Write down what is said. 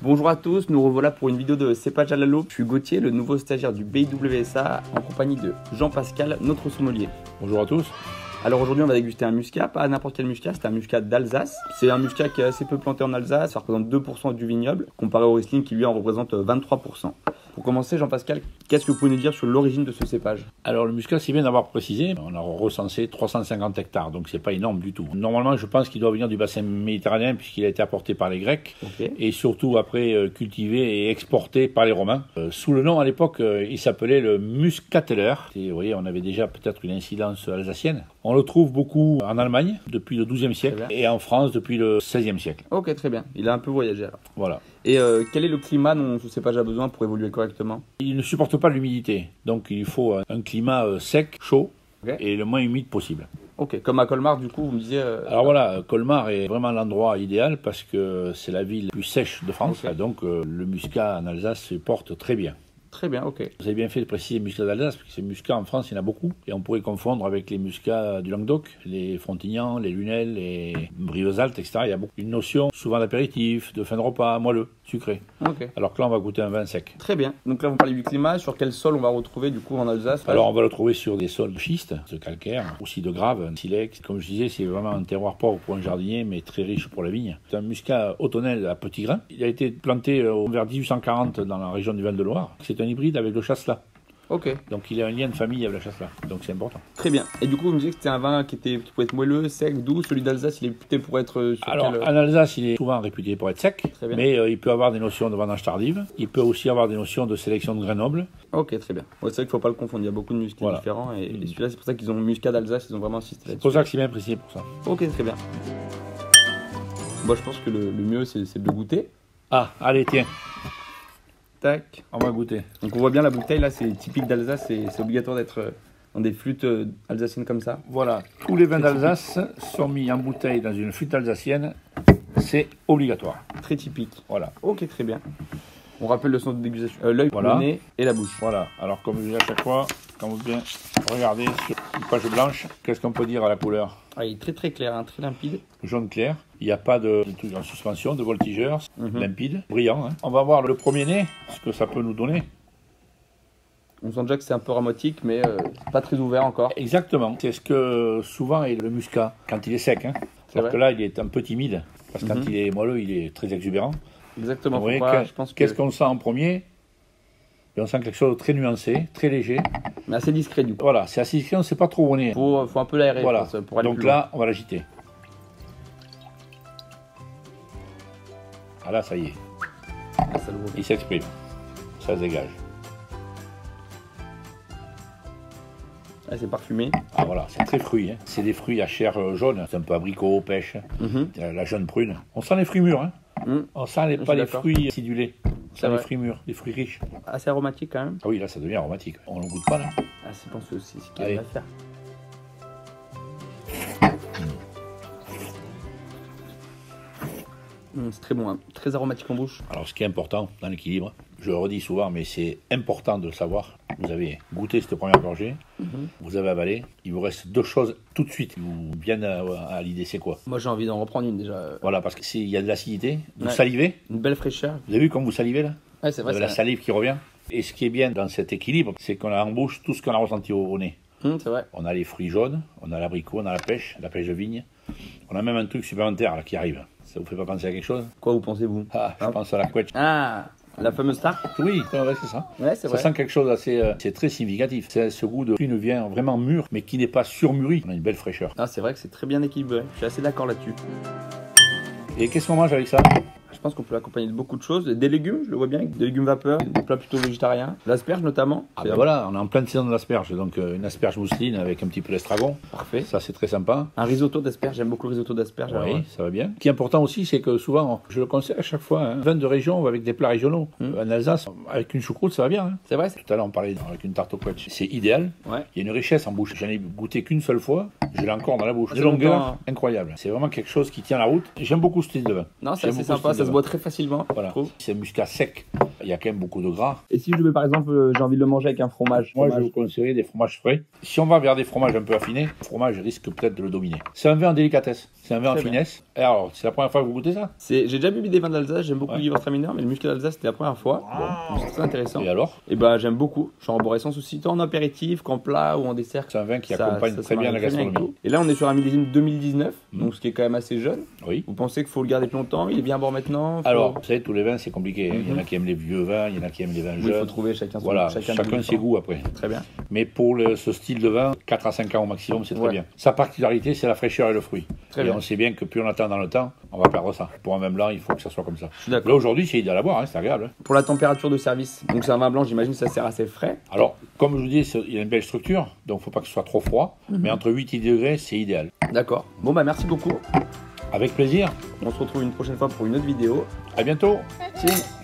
Bonjour à tous, nous revoilà pour une vidéo de cépage à la loupe. Je suis Gauthier, le nouveau stagiaire du BIWSA, en compagnie de Jean-Pascal, notre sommelier. Bonjour à tous. Alors aujourd'hui on va déguster un muscat, pas n'importe quel muscat, c'est un muscat d'Alsace. C'est un muscat qui est assez peu planté en Alsace, ça représente 2% du vignoble, comparé au Riesling qui lui en représente 23%. Pour commencer, Jean-Pascal, qu'est-ce que vous pouvez nous dire sur l'origine de ce cépage? Alors le muscat, c'est bien d'avoir précisé, on a recensé 350 hectares, donc c'est pas énorme du tout. Normalement, je pense qu'il doit venir du bassin méditerranéen puisqu'il a été apporté par les Grecs, et surtout après cultivé et exporté par les Romains. Sous le nom à l'époque, il s'appelait le Muscateller. Et, vous voyez, on avait déjà peut-être une incidence alsacienne. On le trouve beaucoup en Allemagne depuis le XIIe siècle et en France depuis le XVIe siècle. Ok, très bien. Il a un peu voyagé alors. Voilà. Et quel est le climat dont ce cépage a besoin pour évoluer correctement? Il ne supporte pas l'humidité, donc il faut un climat sec, chaud et le moins humide possible. Ok, comme à Colmar du coup, vous me disiez... Alors voilà, Colmar est vraiment l'endroit idéal parce que c'est la ville la plus sèche de France, donc le muscat en Alsace se porte très bien. Très bien, ok. Vous avez bien fait de préciser muscat d'Alsace, parce que ces muscats en France, il y en a beaucoup. Et on pourrait confondre avec les muscats du Languedoc, les Frontignans, les Lunel, les Brieuxaltes, etc. Il y a beaucoup. Une notion souvent d'apéritif, de fin de repas, moelleux, sucré. Ok. Alors que là, on va goûter un vin sec. Très bien. Donc là, vous parlez du climat. Sur quel sol on va retrouver du coup en Alsace? Alors, on va le trouver sur des sols de schiste, de calcaire, aussi de grave, de silex. Comme je disais, c'est vraiment un terroir pauvre pour un jardinier, mais très riche pour la vigne. C'est un muscat automnal à petits grains. Il a été planté vers 1840 dans la région du Val-de-Loire. C'est un hybride avec le chasselas. Ok. Donc il a un lien de famille avec le chasselas. Donc c'est important. Très bien. Et du coup, vous me disiez que c'était un vin qui pouvait être moelleux, sec, doux. Celui d'Alsace, il est réputé pour être... Alors, en Alsace, il est souvent réputé pour être sec, mais il peut avoir des notions de vendange tardive. Il peut aussi avoir des notions de sélection de grains nobles. Ok, très bien. Ouais, c'est vrai qu'il ne faut pas le confondre. Il y a beaucoup de muscats différents. Et celui-là, c'est pour ça qu'ils ont muscat d'Alsace. Ils ont vraiment insisté là-dessus. C'est pour ça que c'est bien précisé pour ça. Ok, très bien. Moi, je pense que le mieux, c'est de le goûter. Ah, allez, tiens. Tac. On va goûter. Donc on voit bien la bouteille là, c'est typique d'Alsace, c'est obligatoire d'être dans des flûtes alsaciennes comme ça. Voilà, tous les vins d'Alsace sont mis en bouteille dans une flûte alsacienne, c'est obligatoire. Très typique. Voilà. Ok, très bien. On rappelle le son de dégustation, l'œil, le nez et la bouche. Voilà, alors comme je dis à chaque fois, quand vous bien regardez sur une page blanche, qu'est-ce qu'on peut dire à la couleur? Il est très très clair, hein, très limpide. Jaune clair, il n'y a pas de truc en suspension, de voltigeur, limpide, brillant. Hein. On va voir le premier nez, ce que ça peut nous donner. On sent déjà que c'est un peu aromatique, mais pas très ouvert encore. Exactement, c'est ce que souvent est le muscat, quand il est sec. Hein. Alors que là, il est un peu timide, parce que quand il est moelleux, il est très exubérant. Exactement. Qu'est-ce qu'on sent en premier? Et on sent quelque chose de très nuancé, très léger. Mais assez discret du coup. Voilà, c'est assez discret, on ne sait pas trop où on est. Faut un peu l'aérer voilà. pour aller donc plus là, loin. On va l'agiter. Ah là, ça y est. Ah, ça il s'exprime. Ça se dégage. Ah, c'est parfumé. Ah voilà, c'est très fruit. Hein. C'est des fruits à chair jaune. C'est un peu abricot, pêche, la jaune prune. On sent les fruits mûrs. Hein. On sent pas les fruits acidulés. On sent les fruits mûrs, les fruits riches. Assez aromatique quand même. Ah oui, là ça devient aromatique. On ne goûte pas là. Ah, c'est pense que c'est ce qu'il va faire. C'est très bon, hein. Très aromatique en bouche. Alors ce qui est important dans l'équilibre, je le redis souvent, mais c'est important de le savoir. Vous avez goûté cette première gorgée, vous avez avalé, il vous reste deux choses tout de suite qui vous viennent à l'idée, c'est quoi? Moi j'ai envie d'en reprendre une déjà. Voilà, parce qu'il y a de l'acidité, vous salivez. Une belle fraîcheur. Vous avez vu comme vous salivez là? Ouais, c'est vrai. Vous avez la salive qui revient. Et ce qui est bien dans cet équilibre, c'est qu'on a en bouche tout ce qu'on a ressenti au nez. C'est vrai. On a les fruits jaunes, on a l'abricot, on a la pêche de vigne. On a même un truc supplémentaire là, qui arrive. Ça vous fait pas penser à quelque chose? Quoi vous pensez-vous? Ah, je pense à la couette. Ah, la fameuse tarte? Oui, c'est ça. Ouais, c'est vrai. Ça sent quelque chose d'assez c'est très significatif. C'est ce goût de fruit vient vraiment mûr, mais qui n'est pas surmûri. On a une belle fraîcheur. Ah, c'est vrai que c'est très bien équilibré. Je suis assez d'accord là-dessus. Et qu'est-ce qu'on mange avec ça? Je pense qu'on peut l'accompagner de beaucoup de choses. Des légumes, je le vois bien, des légumes vapeur, des plats plutôt végétariens. L'asperge notamment. Ah ben voilà, on est en pleine saison de l'asperge. Donc une asperge mousseline avec un petit peu d'estragon. Parfait. Ça c'est très sympa. Un risotto d'asperge, j'aime beaucoup le risotto d'asperge. Oui, ça va bien. Ce qui est important aussi, c'est que souvent, je le conseille à chaque fois, hein, vin de région avec des plats régionaux. En Alsace, avec une choucroute, ça va bien. Hein. C'est vrai. Tout à l'heure, on parlait avec une tarte aux couettes. C'est idéal. Ouais. Il y a une richesse en bouche. J'en ai goûté qu'une seule fois. Je l'ai encore dans la bouche. De longueur, incroyable. C'est vraiment quelque chose qui tient la route. J'aime beaucoup ce style de vin. Non, c'est assez sympa, ça se boit très facilement. Voilà. C'est un muscat sec. il y a quand même beaucoup de gras. Et si je veux, par exemple, j'ai envie de le manger avec un fromage? Moi, je vous conseillerais des fromages frais. Si on va vers des fromages un peu affinés, le fromage risque peut-être de le dominer. C'est un vin en délicatesse, c'est un vin en finesse. Et alors, c'est la première fois que vous goûtez ça? J'ai déjà bu des vins d'Alsace, j'aime beaucoup le Gewürztraminer, mais le muscat d'Alsace, c'était la première fois. Bon, c'est très intéressant. Et alors? Et bah, j'aime beaucoup. Je suis en arborescence aussi, tant en apéritif qu'en plat ou en dessert. C'est un vin qui accompagne très bien la gastronomie. Et là, on est sur un millésime 2019, donc ce qui est quand même assez jeune. Oui. Vous pensez qu'il faut le garder plus longtemps? Il est bien bon maintenant? Alors, vous savez, tous les vins, c'est compliqué. Il y en a qui aiment les vieux vins, il y en a qui aiment les vins jeunes. Il faut trouver chacun ses goûts après. Très bien. Mais pour ce style de vin, 4 à 5 ans au maximum, c'est très bien. Sa particularité, c'est la fraîcheur et le fruit. On sait bien que plus on attend dans le temps, on va perdre ça. Pour un vin blanc, il faut que ça soit comme ça. Là, aujourd'hui, c'est idéal à boire, c'est agréable. Pour la température de service, donc c'est un vin blanc, j'imagine que ça sert assez frais. Alors, comme je vous dis, il a une belle structure, donc il ne faut pas que ce soit trop froid. Mais entre 8 et 10 degrés, c'est idéal. D'accord. Bon, bah merci beaucoup. Avec plaisir. On se retrouve une prochaine fois pour une autre vidéo. À bientôt. Cheers.